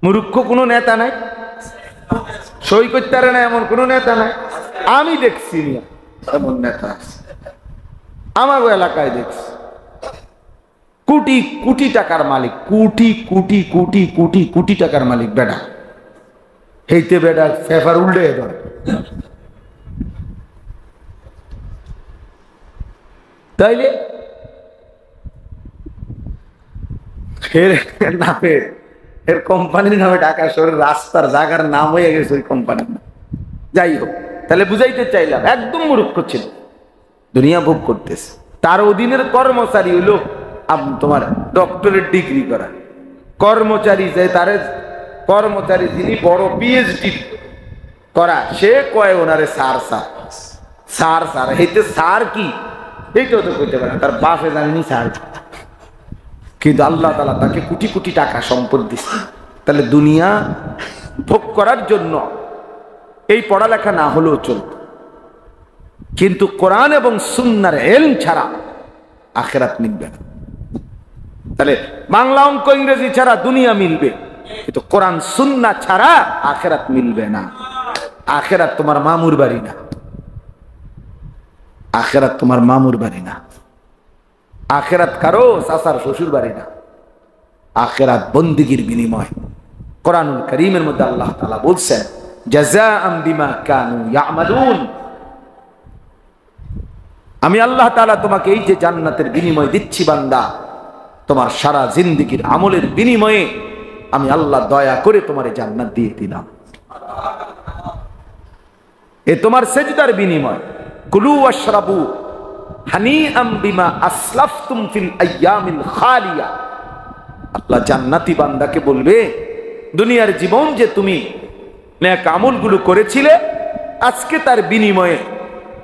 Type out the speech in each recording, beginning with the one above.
মূর্খ কোনো নেতা নাই, সই করতে পারে না এমন কোনো নেতা নাই। আমি দেখছি এমন নেতা আছে আমার এলাকায়, দেখছি কোটি কোটি টাকার মালিক, কোটি কোটি কোটি কোটি কোটি টাকার মালিক বেটা, হেইতে বেটা ফেফার উল্টে ধরে। তাইলে এর নামে, এর কোম্পানির নামে ঢাকা শহরের রাস্তার জায়গার নাম হয়ে গেছে ওই কোম্পানির নাম। যাই হোক, তাহলে বুঝাইতে চাইলাম একদম মূর্খ ছিল, দুনিয়া ভোগ করতেছে। তার অধীনের কর্মচারী হইলো তোমার ডক্টরেট ডিগ্রি করা কর্মচারী, যে তার কর্মচারী যিনি বড় পিএইচডি করা, সে কয় ওনারে স্যার স্যার স্যার স্যার। এইতে স্যার কি এইটাও তো কইতে পারে, তার বাপে জানেনি স্যার। কিন্তু আল্লাহ তাআলা তাকে কোটি কোটি টাকা সম্পদ দিচ্ছে। তাহলে দুনিয়া ভোগ করার জন্য এই পড়ালেখা না হলেও চলত, কিন্তু কোরআন এবং সুন্নাহর ইলম ছাড়া আখিরাত মিলবে না। তাহলে বাংলা অঙ্ক ইংরেজি ছাড়া দুনিয়া মিলবে, কিন্তু কোরআন সুন্নাহ ছাড়া আখিরাত মিলবে না। আখিরাত তোমার মামুর বাড়ি না, আখিরাত তোমার মামুর বাড়ি না, আখিরাত কারো চাচার শ্বশুর বাড়ি না। আখিরাত বন্দেগীর বিনিময়। কোরআনুল কারীমের মধ্যে আল্লাহ তাআলা বলছেন, জাযাআম বিমা কানু ইয়ামালুন। আমি আল্লাহ তাআলা তোমাকে এই যে জান্নাতের বিনিময় দিচ্ছি বান্দা, তোমার সারা জিন্দেগীর আমলের বিনিময়ে আমি আল্লাহ দয়া করে তোমার জান্নাত দিয়ে দিলাম। এ তোমার সেজদার বিনিময়। কুলু ওয়াশরাবু হানিআম বিমা আসলাফতুম ফিল আইয়ামিল খালিয়া। আল্লাহ জান্নাতি বান্দাকে বলবে, দুনিয়ার জীবন যে তুমি নেক আমলগুলো করেছিলে, আজকে তার বিনিময়ে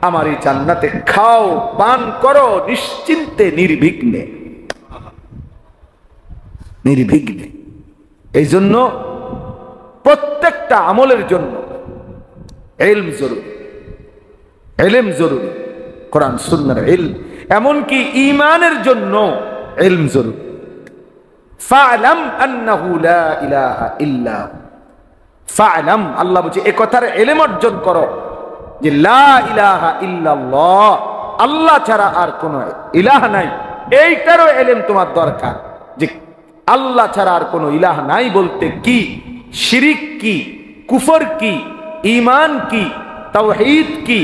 আমার এই জান্নাতে খাও পান করো নিশ্চিন্তে নির্বিঘ্নে, নির্বিঘ্নে। এই জন্য প্রত্যেকটা আমলের জন্য ইলম জরুরি, ইলম জরুরি, কোরআন সুন্নাহর ইলম। এমনকি ঈমানের জন্য ইলম জরুরি। ফা'লাম আন্নাহু লা ইলাহা ইল্লা ফা'লাম, আল্লাহ বলছে এ কথার ইলম অর্জন করো যে লা ইলাহা ইল্লাল্লাহ, আল্লাহ ছাড়া আর কোন ইলাহ নাই। এইটারও ইলম তোমার দরকার যে আল্লাহ ছাড়া আর কোন ইলাহ নাই বলতে কি, শিরিক কি, কুফর কি, ঈমান কি, তাওহীদ কি,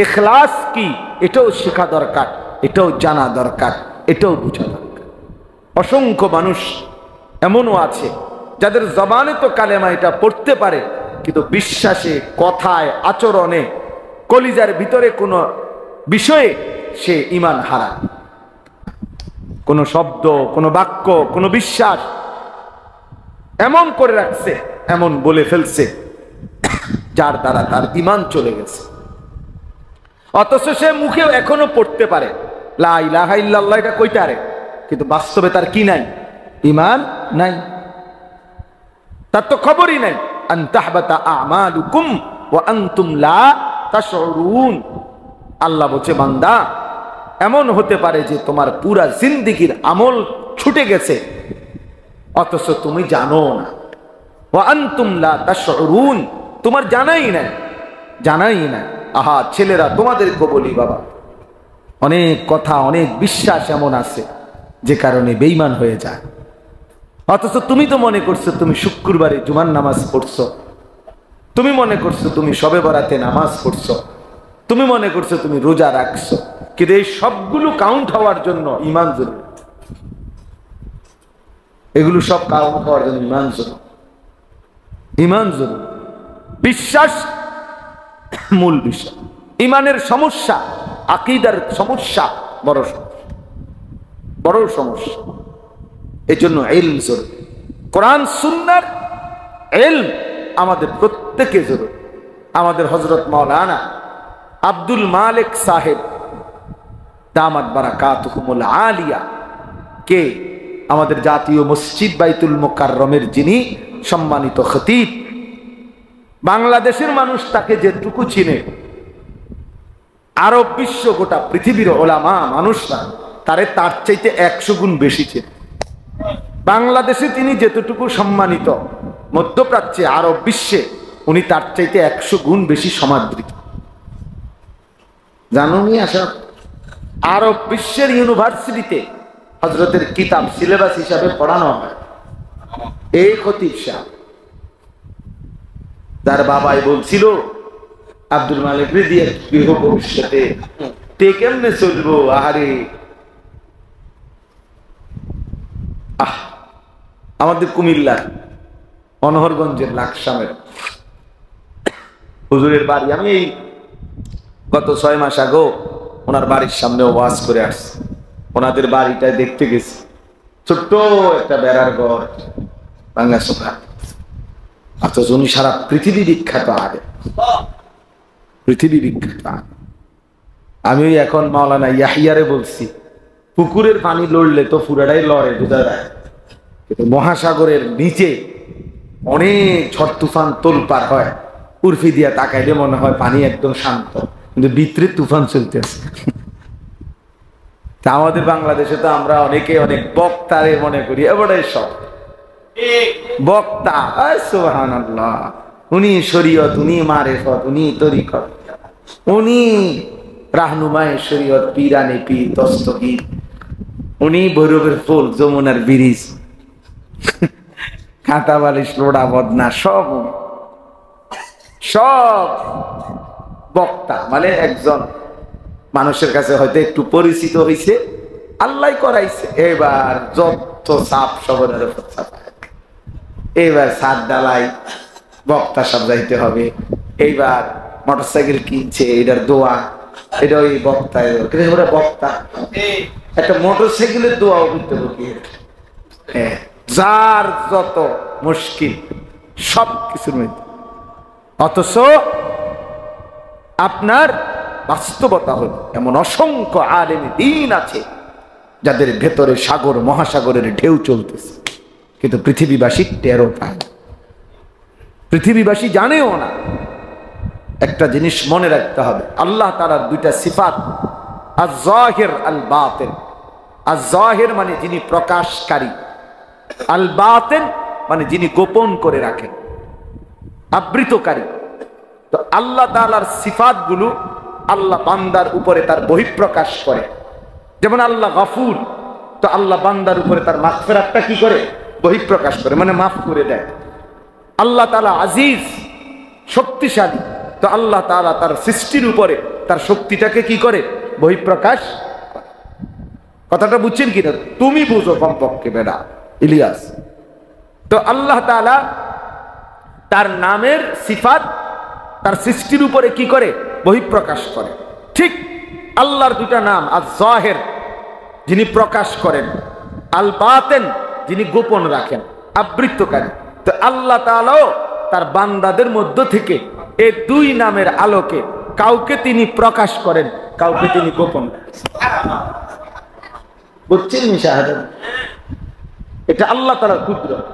ইখলাস কি, এটাও শেখা দরকার, এটাও জানা দরকার, এটাও বোঝা দরকার। অসংখ্য মানুষ এমনও আছে যাদের জবানে তো কালেমা এটা পড়তে পারে, কিন্তু বিশ্বাসে, কথায়, আচরণে, কলিজার ভিতরে কোনো বিষয়ে সে ঈমান হারা। কোন শব্দ, কোন বাক্য, কোন বিশ্বাস এমন করে রাখছে, এমন বলে ফেলছে, যার দ্বারা তার ঈমান চলে গেছে। অথচ সে মুখেও এখনো পড়তে পারে লা ইলাহা ইল্লাল্লাহ, এটা কইতে পারে, কিন্তু বাস্তবে তার কি নাই? ঈমান নাই, তার তো খবরই নাই। আন তাহবাতা আমালুকুম ওয়া আনতুম লা তাশউরুন। আল্লাহ বলছে, বান্দা এমন হতে পারে যে তোমার পুরা জিন্দেগীর আমল ছুটে গেছে, অথচ তুমি জানো না। ওয়া আনতুম লা তাশউরুন, তোমার জানাই নাই, জানাই নাই। আহা ছেলেরা, তোমাদেরকে বলি বাবা, অনেক কথা, অনেক বিশ্বাস এমন আছে যে কারণে বেঈমান হয়ে যায়। অথচ তুমি তো মনে করছো তুমি শুক্রবারে জুমার নামাজ পড়ছো, তুমি মনে করছো তুমি শবে বরাতে নামাজ পড়ছো, তুমি মনে করছো তুমি রোজা রাখছো, কিন্তু এই সবগুলো কাউন্ট হওয়ার জন্য ঈমান জরুরি। এগুলো সব কাউন্ট হওয়ার জন্য ঈমান জরুরি, ঈমান জরুরি। বিশ্বাস মূল বিষয়। ঈমানের সমস্যা, আকীদার সমস্যা বড় সমস্যা, বড় সমস্যা। এই জন্য ইলম জরুরি। কোরআন সুন্নাহর ইলম আমাদের প্রত্যেকে জরুরি। আমাদের হযরত মাওলানা আব্দুল মালিক সাহেব দামাত বারাকাতুহুমুল আলিয়া কে আমাদের জাতীয় মসজিদ বাইতুল মুকাররমের যিনি সম্মানিত খতিব, বাংলাদেশের মানুষ তাকে যেটুকু চিনে, আরব বিশ্ব, গোটা পৃথিবীর ওলামা মানুষরা তারে তার চাইতে 100 গুণ বেশি চিনে। বাংলাদেশে তিনি যেতটুকু সম্মানিত, মধ্যপ্রাচ্যে, আরব বিশ্বে উনি তার চাইতে 100 গুণ বেশি সমাদৃত। জানুনি আসা আরব বিশ্বের ইউনিভার্সিটিতে হযরতের কিতাব সিলেবাস হিসাবে পড়ানো হয়। এই খতিব সাহেব, তার বাবাই বলছিল আব্দুল মালিক রে দিয়ে গৃহ ভবিষ্যতে তে কেমনে চলবো। আরে আমাদের কুমিল্লার অনহরগঞ্জের লাকসামের হুজুরের বাড়ি, আমি এই গত 6 মাস আগে ওনার বাড়ির সামনে ওয়াজ করে আসছি। ওনাদের বাড়িটা দেখতে গেছি, ছোট্ট একটা বেড়ার ঘর, ভাঙা সোফা, অথচ উনি সারা পৃথিবী বিখ্যাত। আগে পৃথিবী বিখ্যাত। আমি এখন মাওলানা ইয়াহিয়ারে বলছি, পুকুরের পানি লড়লে তো পুরাটাই লড়ে, বোঝা যায়, কিন্তু মহাসাগরের নিচে অনেক ঝড় তুফান তোলপার হয়, উর্ফি দিয়া তাকাইলে মনে হয় পানি একদম শান্ত, কিন্তু ভিতরে তুফান চলতেছে। তা আমাদের বাংলাদেশে তো আমরা অনেকে অনেক বক্তারে মনে করি এবারে সব বক্তা। সুবহানাল্লাহ, উনি শরীয়ত, উনি মারেফত, উনি তরিকত, উনি রাহনুমায়ে শরীয়ত, পীরানে পীর, দস্তগীর, উনি ভৈরবের ফুল, যমুনার ব্রিজ, কাঁটা বালিশ, লোড়া বদনা, সব সব বক্তা। মানে একজন মানুষের কাছে হয়তো একটু পরিচিত হয়েছে, আল্লাহ করাইছে, এবার যত সাপ সবরের উপর চাপায়, এইবার সাত ডালাই বক্তা সব যাইতে হবে। এইবার মোটরসাইকেল কিনছে, এটার দোয়া, এটা ওই বক্তা, বক্তা একটা মোটরসাইকেলের দোয়াও করতে হবে। যার যত মুশকিল সব কিছুর মধ্যে, অথচ আপনার বাস্তবতা হল এমন অসংখ্য আলেম দ্বীন আছে যাদের ভেতরে সাগর মহাসাগরের ঢেউ চলতেছে, কিন্তু পৃথিবীবাসী টেরও পায় না, পৃথিবীবাসী জানেও না। একটা জিনিস মনে রাখতে হবে, আল্লাহ তাআলার দুইটা সিফাত, আয-যাহির আল বাতিন। আয-যাহির মানে যিনি প্রকাশকারী, আল বাতিন মানে যিনি গোপন করে রাখেন, আবৃতকারী। তো আল্লাহ তাআলার সিফাতগুলো আল্লাহ বান্দার উপরে তার বহিঃপ্রকাশ করে। যেমন আল্লাহ গফুর, তো আল্লাহ বান্দার উপরে তার মাগফিরাতটা কি করে? বহিঃপ্রকাশ করে, মানে মাফ করে দেয়। আল্লাহ তাআলা আজিজ, শক্তিশালী, তো আল্লাহ তাআলা তার সৃষ্টির উপরে তার শক্তিটাকে কি করে? বহিঃপ্রকাশ। কথাটা বুঝছেন কিনা? তুমি বুঝো কমপক্ষে বেটা ইলিয়াস। তো আল্লাহ তাআলা তার নামের সিফাত তার সৃষ্টির উপরে কি করে? বহিঃপ্রকাশ করে। ঠিক আল্লাহর দুটা নাম, আয-যাহির যিনি প্রকাশ করেন, আল বাতিন যিনি গোপন রাখেন, আবৃতকারী। তো আল্লাহ তাআলাও তার বান্দাদের মধ্য থেকে এই দুই নামের আলোকে কাউকে তিনি প্রকাশ করেন, কাউকে তিনি গোপন রাখেন। বুঝছেন মুশাহাদা? এটা আল্লাহ তাআলার কুদরত।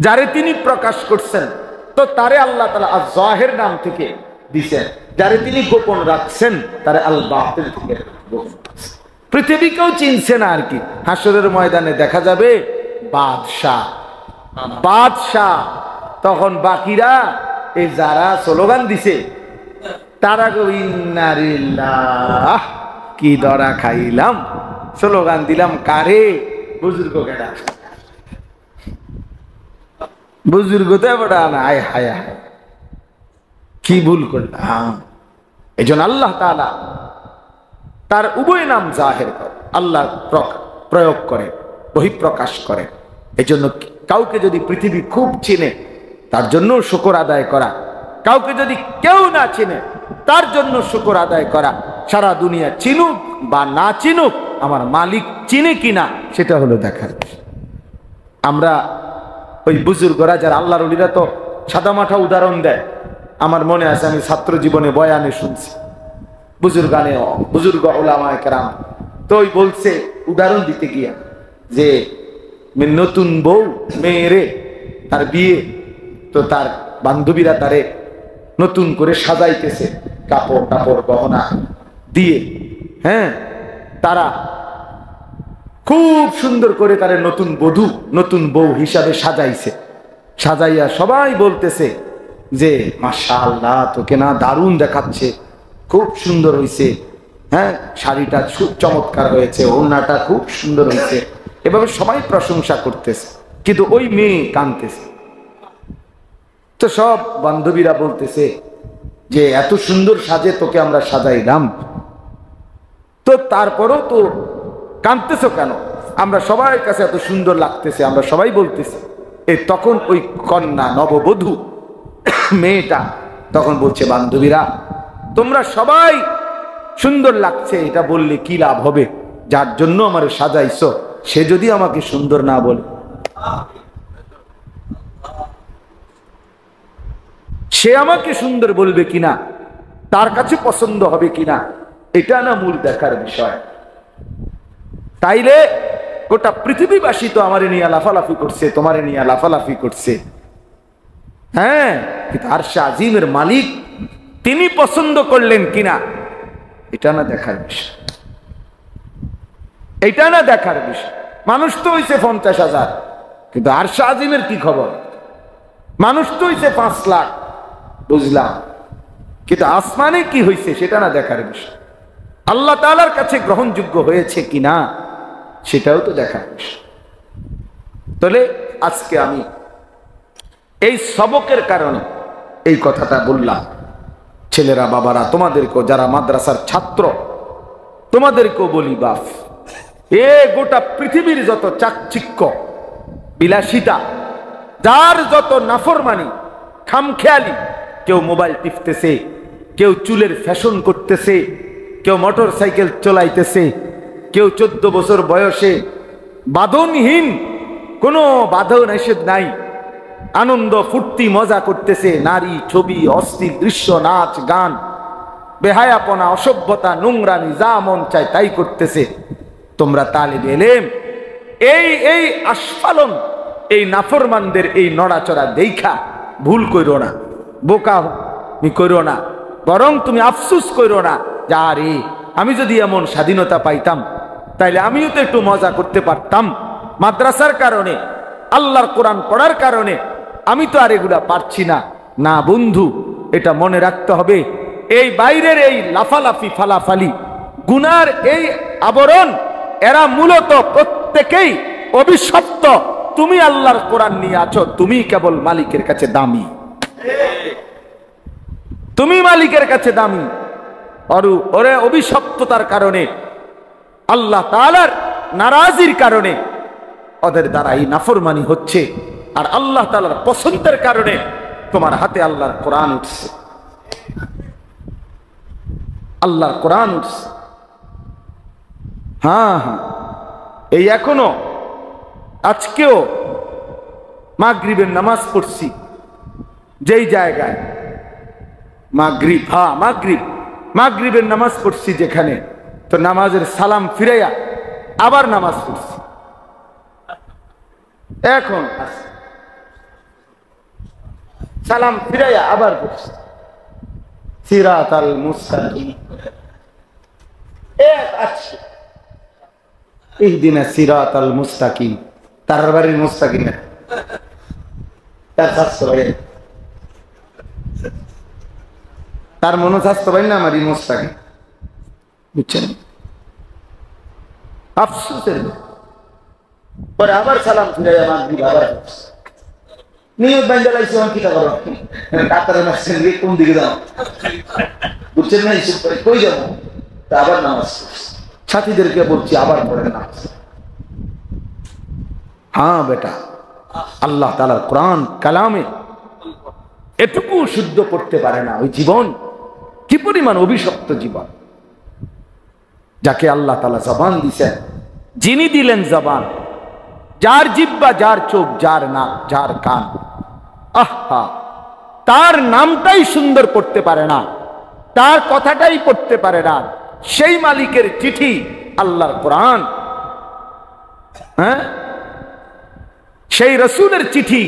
যারে তিনি প্রকাশ করছেন তো তারে আল্লাহ তাআলা আয-যাহির নাম থেকে দিয়েছেন, যারে তিনি গোপন রাখছেন তারে আল বাতিন থেকে গোপন রাখছেন। পৃথিবীকেও চিনছে না আর কি। হাসরের ময়দানে দেখা যাবে বাদশাহ, বাদশাহ। তখন বাকিরা এই যারা স্লোগান দিছে তারা ইন্না লিল্লাহ, কি দরা খাইলাম, স্লোগান দিলাম কারে? বুজুর্গ কেডা? বুজুর্গ তো বড়া না, আয় হায় হায় কি ভুল করলাম। এই জন্য আল্লাহ তাআলা তার উভয় নাম জাহের করে, আল্লাহ প্রয়োগ করে, বহিঃপ্রকাশ করে। এই জন্য কাউকে যদি পৃথিবী খুব চিনে তার জন্য শুকর আদায় করা, কাউকে যদি কেউ না চিনে তার জন্য শুকর আদায় করা। সারা দুনিয়া চিনুক বা না চিনুক, আমার মালিক চিনে কিনা সেটা হলো দেখার। আমরা ওই বুজুর্গরা যারা আল্লাহর ওলিরা তো সাদামাঠা উদাহরণ দেয়। আমার মনে আছে আমি ছাত্র জীবনে বয়ানে শুনছি, বুজুর্গ উলামায়ে কেরাম তো ওই বলছে উদাহরণ দিতে গিয়া যে নতুন বউ মেয়েরে তার বিয়ে, তো তার বান্ধবীরা তারে নতুন করে সাজাইতেছে কাপড় টাপড় গহনা দিয়ে, হ্যাঁ, তারা খুব সুন্দর করে তারে নতুন বধূ নতুন বউ হিসাবে সাজাইছে। সাজাইয়া সবাই বলতেছে যে মাশাআল্লাহ, তোকে না দারুণ দেখাচ্ছে, খুব সুন্দর হয়েছে, হ্যাঁ শাড়িটা খুব চমৎকার হয়েছে, ওড়নাটা খুব সুন্দর হয়েছে, এভাবে সবাই প্রশংসা করতেছে। কিন্তু ওই মেয়ে কাঁদতেছে। তো সব বান্ধবীরা বলতেছে যে এত সুন্দর সাজে তোকে আমরা সাজাইলাম, তো তারপরও তো কাঁদতেছো কেন? আমরা সবার কাছে এত সুন্দর লাগতেছে, আমরা সবাই বলতেছি। তখন ওই কন্যা নববধূ মেয়েটা তখন বলছে, বান্ধবীরা তোমরা সবাই সুন্দর লাগছে এটা বললে কি লাভ হবে? যার জন্য আমার সাজাইছো সে যদি আমাকে সুন্দর না বলে, সে আমাকে সুন্দর বলবে কিনা, তার কাছে পছন্দ হবে কিনা, এটা না মূল দেখার বিষয়। তাইলে গোটা পৃথিবীবাসী তো আমারে নিয়ে লাফালাফি করছে, তোমারে নিয়ে লাফালাফি করছে, হ্যাঁ, কিন্তু আরশে আজিমের মালিক তিনি পছন্দ করলেন কিনা এটা না দেখার বিষয়, এটা না দেখার বিষয়। মানুষ তো হইছে 50,000, কিন্তু আরশে আজিমের কি খবর? মানুষ তো হইছে 5 লাখ, বুঝলাম, কিন্তু আসমানে কি হইছে সেটা না দেখার বিষয়। আল্লাহ তাআলার কাছে গ্রহণযোগ্য হয়েছে কিনা সেটাও তো দেখার বিষয়। তাহলে আজকে আমি এই সবকের কারণে এই কথাটা বললাম। ছেলেরা, বাবারা, তোমাদেরকেও, যারা মাদ্রাসার ছাত্র, তোমাদেরকেও বলি, বাপ, এ গোটা পৃথিবীর যত চাকচিক্য বিলাসিতা, যার যত নাফরমানি খামখেয়ালি, কেউ মোবাইল টিপতেছে, কেউ চুলের ফ্যাশন করতেছে, কেউ মোটর সাইকেল চলাইতেছে, কেউ 14 বছর বয়সে বাঁধনহীন, কোনো বাঁধন নিষেধ নাই, আনন্দ ফুর্তি মজা করতেছে, নারী, ছবি, অস্থির দৃশ্য, নাচ গান, বেহায়াপনা, অসভ্যতা, নোংরামি, যা মন চায় তাই করতেছে। তোমরা তালিবে ইলম এই আস্ফালন, এই নাফরমানদের এই নড়াচড়া দেখা ভুল কইরো না, বোকা কইরো না, বরং তুমি আফসুস কইরো না যে আরে আমি যদি এমন স্বাধীনতা পাইতাম তাইলে আমিও তো একটু মজা করতে পারতাম। মাদ্রাসার কারণে, আল্লাহর কোরআন পড়ার কারণে আমি তো আর এগুলা পারছি না। না বন্ধু, এটা মনে রাখতে হবে, এই বাইরের এই লাফালাফি ফালাফালি গুনার এই আবরণ, এরা মূলত প্রত্যেকেই অভিশপ্ত। তুমি আল্লাহর কোরআন নিয়ে আছো, তুমি কেবল মালিকের কাছে দামি, তুমি মালিকের কাছে দামি। ওরে অভিশপ্ততার কারণে, আল্লাহ তাআলার নারাজির কারণে ওদের দ্বারা এই নাফরমানি হচ্ছে, আর আল্লাহ তাআলার পছন্দের কারণে তোমার হাতে আল্লাহর কোরআন উঠছে, আল্লাহর কোরআন উঠছে। হ্যাঁ হ্যাঁ, এই এখনো আজকেও মাগরিবের নামাজ পড়ছি যেই জায়গায়, মাগরিব, হ্যাঁ মাগরিবের নামাজ পড়ছি যেখানে, তো নামাজের সালাম ফিরাইয়া আবার নামাজ পড়ছি। এখন সালাম ফিরাইয়া আবার পড়ছি সিরাতাল মুস্তাকিম, আছে ইহদিনাস সিরাতাল মুস্তাকিম, তার বাড়ির মুস্তাকিম, তার স্বাস্থ্য ভাই, তার মনোস্বাস্থ্য ভাই না আমারই মুস্তাকিম, বুঝছেন? আফসোসের পরে আবার সালাম ফিরাইয়া মাগরিব আবার নিয়ত বাইন্দা লাইছে, কি তা করো কাতারে মাসেন কোন দিকে যাও, বুঝছেন না? কই যাবো? তা আবার নামাজ সাথীদেরকে বলছি আবার পড়ে নামাজ। হ্যাঁ বেটা, আল্লাহ তাআলার কোরআন কালামে এটুকু শুদ্ধ করতে পারে না, ওই জীবন কি পরিমাণ অভিশপ্ত জীবন। যাকে আল্লাহ তাআলা জবান দিয়েছেন, যিনি দিলেন জবান, যার জিহ্বা, যার চোখ, যার নাক, যার কান, আহা, তার নামটাই সুন্দর পড়তে পারে না, তার কথাটাই পড়তে পারে না, সেই মালিকের চিঠি আল্লাহর কোরআন, হ্যাঁ, সেই রাসূলের চিঠি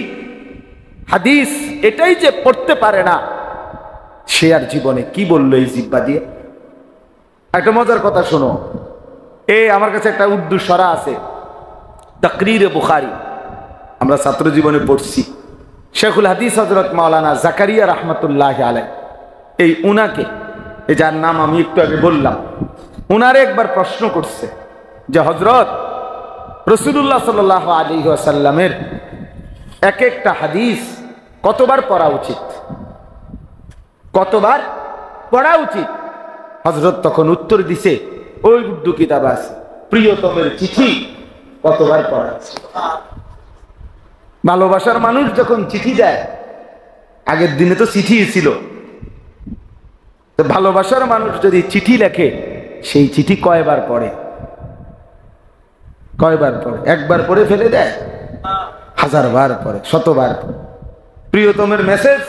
হাদিস, এটাই যে পড়তে পারে না, সে আর জীবনে কি বললো এই জিহ্বা দিয়ে? একটা মজার কথা শোনো, আমার কাছে একটা উর্দু সরা আছে, তাকরীরে বুখারী, আমরা ছাত্র জীবনে পড়ছি। শেখুল হাদিস হযরত মাওলানা জাকারিয়া রাহমাতুল্লাহি আলাইহি, এই উনাকে, এই যার নাম আমি একটু আগে বললাম, উনারে একবার প্রশ্ন করছে যে হযরত রাসূলুল্লাহ সাল্লাল্লাহু আলাইহি ওয়াসাল্লামের এক একটা হাদিস কতবার পড়া উচিত, কতবার পড়া উচিত? হযরত তখন উত্তর দিছে, ওই উর্দু কিতাব আছে, প্রিয়তমের চিঠি কতবার পড়া উচিত। ভালোবাসার মানুষ যখন চিঠি দেয়, আগের দিনে তো চিঠি ছিল, তো ভালোবাসার মানুষ যদি চিঠি লেখে, সেই চিঠি কয়বার পড়ে? কয়বার পড়ে? একবার পড়ে ফেলে দেয়? হাজারবার পড়ে, শতবার পড়ে। প্রিয়তমের মেসেজ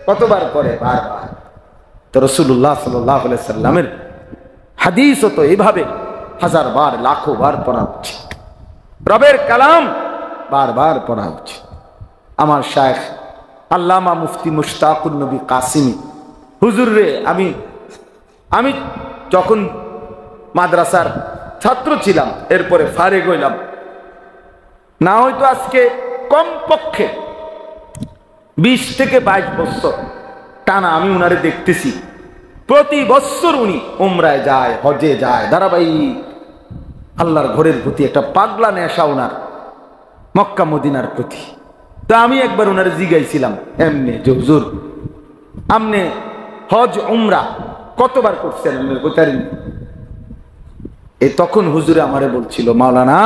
কতবার পড়ে? বারবার। তো রাসূলুল্লাহ সাল্লাল্লাহু আলাইহি সাল্লামের হাদিসও তো এইভাবে হাজারবার, লাখো বার পড়া উচিত। রবের কালাম বারবার পড়া উচিত। আমার শায়েখ আল্লামা মুফতি মুশতাকুন নবী কাসিমি হুজুর রে, আমি যখন মাদ্রাসার ছাত্র ছিলাম, এরপরে ফারেগ হইলাম, না হয়তো আজকে কমপক্ষে 20 থেকে 22 বছর টানা আমি উনারে দেখতেছি। প্রতি বছর উনি উমরায় যায়, হজে যায়, ধারাবাহিক। আল্লাহর ঘরের প্রতি একটা পাগলা নেশা উনার, মক্কা মদিনার প্রতি। তা আমি একবার উনারে জিগাইছিলাম এমনি যে হুজুর, আপনি হজ উমরা কতবার করছেন? তখন হুজুরে আমারে বলছিল, মাওলানা,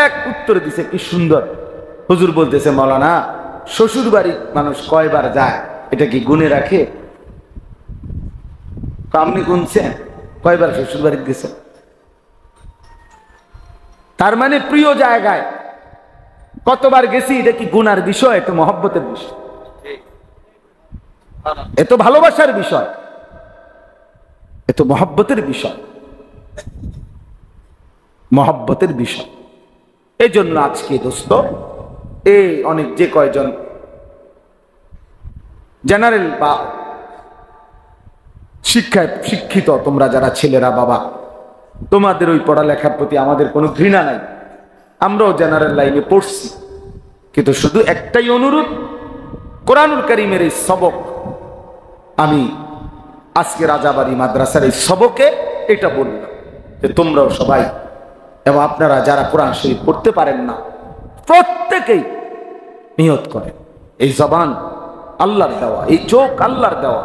এক উত্তর দিছে কি সুন্দর। হুজুর বলতেছে, মাওলানা, শ্বশুর বাড়ির মানুষ কয়বার যায় এটা কি গুনে রাখে? আপনি গুনছেন কয়বার শ্বশুর বাড়ি গেছেন? তার মানে প্রিয় জায়গায় কতবার গেছি এটা কি গুনার বিষয়? এত মহব্বতের বিষয়, এত ভালোবাসার বিষয়, এত মহব্বতের বিষয়, মহব্বতের বিষয়। এই জন্য আজকে দোস্ত, এই অনেক যে কয়জন জেনারেল বা শিক্ষায় শিক্ষিত তোমরা যারা ছেলেরা, বাবা, তোমাদের ওই পড়ালেখার প্রতি আমাদের কোনো ঘৃণা নাই। আমরাও জেনারেল লাইনে পড়ছি, কিন্তু শুধু একটাই অনুরোধ, কোরআনুল কারীমের এই সবক, আমি আজকে রাজাবাড়ি মাদ্রাসার এই সবকে এটা বললাম যে তোমরাও সবাই, এবং আপনারা যারা কোরআন শরীফ পড়তে পারেন না, প্রত্যেকেই নিয়ত করেন, এই জবান আল্লাহর দেওয়া, এই চোখ আল্লাহর দেওয়া।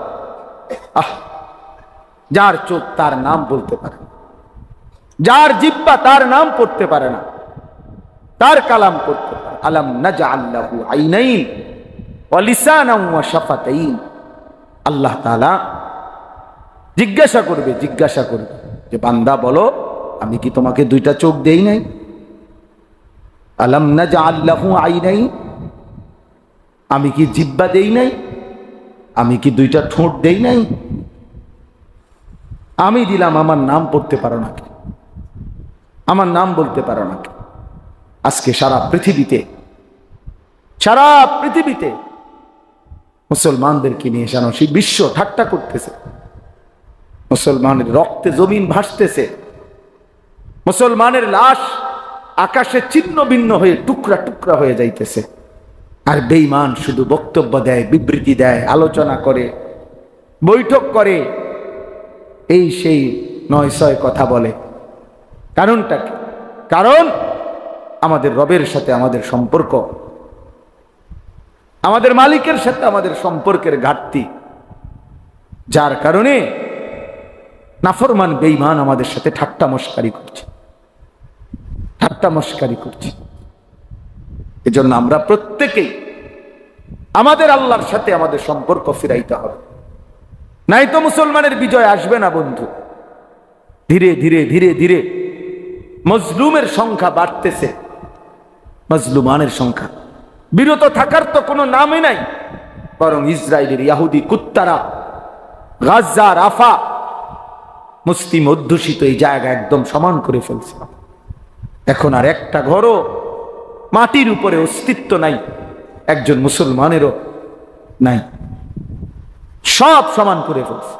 যার চোখ তার নাম বলতে পারে, যার জিহ্বা তার নাম পড়তে পারে না, তার কালাম পড়তে পারে। আলাম নাজআল লাহু আইনাইন ওয়া লিসানান ওয়া শাফাতাইন। আল্লাহ তাআলা জিজ্ঞাসা করবে যে বান্দা বলো, আমি কি তোমাকে দুইটা চোখ দেই নাই? আলাম নাজআল লাহু আইনাইন, আমি কি জিহ্বা দেই নাই? আমি কি দুইটা ঠোঁট দেই নাই? আমি দিলাম, আমার নাম পড়তে পারো না কি? আমার নাম বলতে পারো না কি? আজকে সারা পৃথিবীতে মুসলমানদেরকে নিয়ে সেই বিশ্ব ঠাট্টা করতেছে। মুসলমানের রক্তে জমিন ভাসতেছে, মুসলমানের লাশ আকাশে ছিন্ন ভিন্ন হয়ে টুকরা টুকরা হয়ে যাইতেছে। আর বেঈমান শুধু বক্তব্য দেয়, বিবৃতি দেয়, আলোচনা করে, বৈঠক করে, এই সেই 9-6 কথা বলে। কারণটা কি? কারণ আমাদের রবের সাথে আমাদের সম্পর্ক, আমাদের মালিকের সাথে আমাদের সম্পর্কের ঘাটতি, যার কারণে নাফরমান বেঈমান আমাদের সাথে ঠাট্টা মশকারি করছে। এজন্য আমরা প্রত্যেকেই আমাদের আল্লাহর সাথে আমাদের সম্পর্ক ফিরাইতে হবে, নাই তো মুসলমানের বিজয় আসবে না বন্ধু। ধীরে ধীরে ধীরে ধীরে মজলুমের সংখ্যা বাড়তেছে, মজলুমানের সংখ্যা। বিরত থাকার তো কোনো নামই নাই, বরং ইসরায়েলের ইহুদি কুত্তারা গাজা, রাফা, মুসলিম অধ্যুষিত এই জায়গা একদম সমান করে ফেলছে। এখন আর একটা ঘরও মাটির উপরে অস্তিত্ব নাই, একজন মুসলমানেরও নাই, সব সমান করে ফেলছে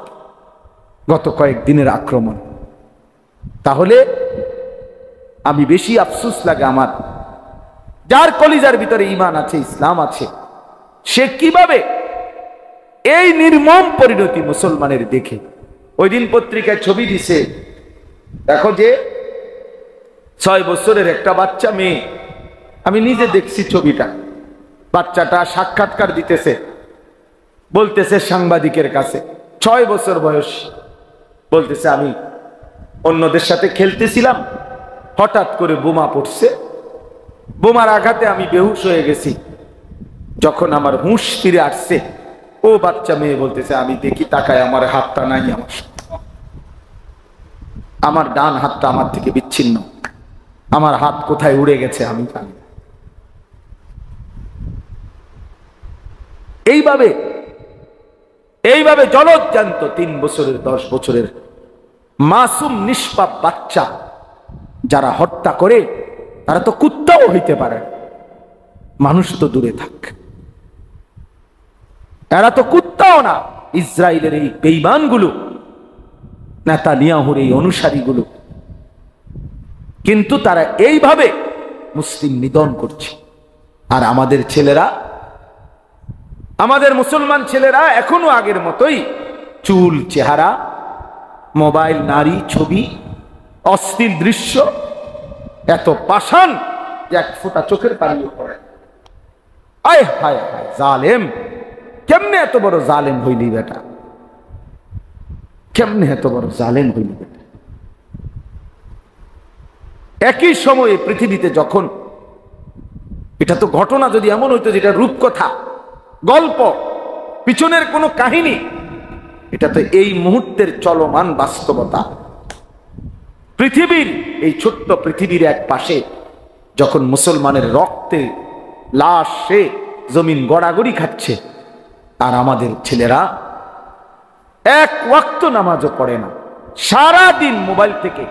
গত কয়েকদিনের আক্রমণ। তাহলে আমি বেশি আফসোস লাগে আমার, যার কলিজার ভিতরে ঈমান আছে, ইসলাম আছে, সে কিভাবে এই নির্মম পরিণতি মুসলমানের দেখে। ওই দিন পত্রিকায় ছবি দিছে, দেখো যে 6 বছরের একটা বাচ্চা মেয়ে, আমি নিজে দেখছি ছবিটা, বাচ্চাটা সাক্ষাৎকার দিতেছে, বলতেছে সাংবাদিকের কাছে, 6 বছর বয়স, বলতেছে আমি অন্যদের সাথে খেলতেছিলাম, হঠাৎ করে বোমা পড়ছে, বোমার আঘাতে আমি বেহুশ হয়ে গেছি, যখন আমার হুঁশ ফিরে আসছে, ও বাচ্চা মেয়ে বলতেছে আমি দেখি তাকায় আমার হাতটা নাই, আমার ডান হাতটা আমার থেকে বিচ্ছিন্ন, আমার হাত কোথায় উড়ে গেছে আমি জানি। এইভাবে জলজ্জান্ত 3 বছরের 10 বছরের মাসুম নিষ্পাপ বাচ্চা যারা হত্যা করে, তারা তো কুত্তাও হইতে পারে, মানুষ তো দূরে থাক, এরা তো কুত্তাও না। ইসরায়েলের এই বেঈমানগুলো, নেতানিয়াহুর এই অনুসারীগুলো, কিন্তু তারা এইভাবে মুসলিম নিধন করছে। আর আমাদের ছেলেরা, আমাদের মুসলমান ছেলেরা এখনো আগের মতোই চুল, চেহারা, মোবাইল, নারী, ছবি, অশ্লীল দৃশ্য, এত পাষাণ যে এক ফোঁটা চোখের পানিও পড়ে। আয় হায় হায়, জালেম! কেমনে এত বড় জালেম হইলি বেটা, কেমনে এত বড় জালেম হইলি বেটা। একই সময়ে পৃথিবীতে যখন, এটা তো ঘটনা যদি এমন হইতো যেটা রূপকথা, গল্প, পিছনের কোনো কাহিনী, এটা তো এই মুহূর্তের চলমান বাস্তবতা। পৃথিবীর এই ছোট্ট পৃথিবীর এক পাশে যখন মুসলমানের রক্তে লাশে জমিন গড়াগড়ি খাচ্ছে, আর আমাদের ছেলেরা এক ওয়াক্ত নামাজও পড়ে না, সারাদিন মোবাইল থেকে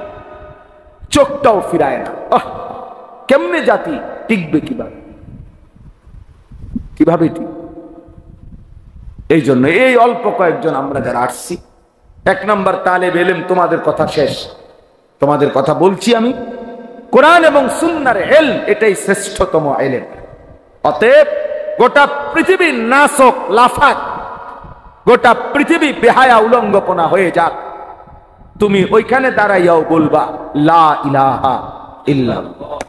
চোখটাও ফিরায় না। কেমনে জাতি টিকবে, কিভাবে টিকবে? এই জন্য এই অল্প কয়েকজন আমরা যারা আসছি, 1 নম্বর তালেব ইলম, তোমাদের কথা শেষ, তোমাদের কথা বলছি আমি, কোরআন এবং সুন্নাহর ইলম এটাই শ্রেষ্ঠতম ইলম। অতএব গোটা পৃথিবীর নাসক লাফাক, গোটা পৃথিবী বেহায়া উলঙ্গপনা হয়ে যাক, তুমি ওইখানে দাঁড়াইয়াও বলবা লা ইলাহা ইল্লাল্লাহ।